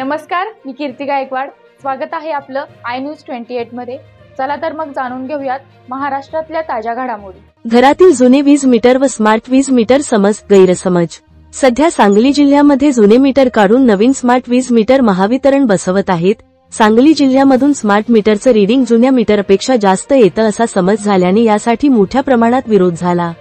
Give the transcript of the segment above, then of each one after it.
नमस्कार, मी कीर्ती गायकवाड। स्वागत आहे आपलं आय न्यूज 28 मध्ये। चला तर मग जाणून घेऊयात महाराष्ट्रातल्या ताज्या घडामोडी। घरातील जुने वीज मीटर व स्मार्ट वीज मीटर गैरसमज। सध्या सांगली जिल्ह्यामध्ये जुने मीटर काढून नवीन स्मार्ट वीज मीटर महावितरण बसवत आहेत। सांगली जिल्ह्यामधून स्मार्ट मीटरचं रीडिंग जुन्या मीटरपेक्षा जास्त येतं असा समज झाल्याने यासाठी मोठ्या प्रमाणात विरोध झाला।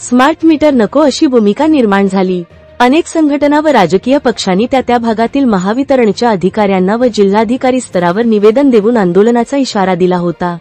स्मार्ट मीटर नको अशी भूमिका निर्माण झाली। अनेक संघटना व राजकीय पक्षांनी त्या भागातील महावितरणच्या अधिकाऱ्यांना व जिल्हाधिकारी स्तरावर निवेदन देऊन आंदोलनाचा इशारा दिला होता।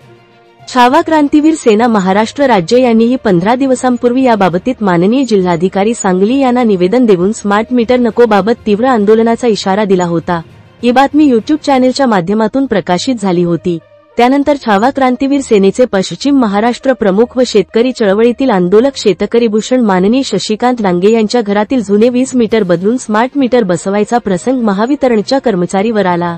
छावा क्रांतीवीर सेना महाराष्ट्र राज्य यांनीही 15 दिवसांपूर्वी याबाबतीत माननीय जिल्हाधिकारी सांगली यांना निवेदन देऊन स्मार्ट मीटर नको बाबत तीव्र आंदोलनाचा इशारा दिला होता। ही बातमी यूट्यूब चॅनेलच्या माध्यमातून प्रकाशित झाली होती। त्यानंतर छावा क्रांतीवीर सेनेचे पश्चिम महाराष्ट्र प्रमुख व शेतकरी चळवळीतील आंदोलक शेतकरी भूषण माननीय शशिकांत डांगे यांच्या घरातील जुने वीज मीटर बदलून स्मार्ट मीटर बसवायचा प्रसंग महावितरणच्या कर्मचारीवर आला।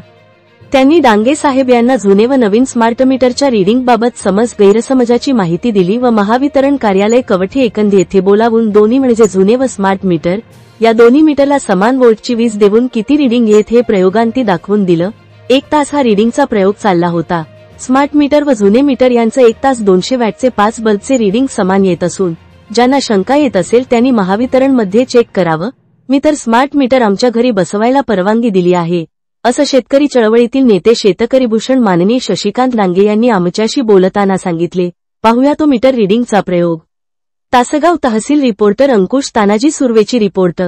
त्यांनी डांगे साहेब यांना जुने व नवीन स्मार्ट मीटरच्या रीडिंग बाबत गैरसमजाची माहिती दिली व महावितरण कार्यालय कवठे एकंदी येथे बोलावून दोन्ही म्हणजे जुने व स्मार्ट मीटर या दोन्ही मीटरला समान व्होल्टची वीज देऊन किती रीडिंग येत हे प्रयोगांती दाखवून दिलं। 1 तास हा रीडिंगचा प्रयोग चालला होता। स्मार्ट मीटर व जुने मीटर यांचं 1 तास 200 वॅटचे 5 बल्बचे रीडिंग समान येत असून ज्यांना शंका येत असेल त्यांनी महावितरणमध्ये चेक करावं। मी तर स्मार्ट मीटर आमच्या घरी बसवायला परवानगी दिली आहे, असं शेतकरी चळवळीतील नेते शेतकरी भूषण माननीय शशिकांत डांगे यांनी आमच्याशी बोलताना सांगितले। पाहूया तो मीटर रीडिंगचा प्रयोग। तासगाव तहसील रिपोर्टर अंकुश तानाजी सुर्वेची रिपोर्ट।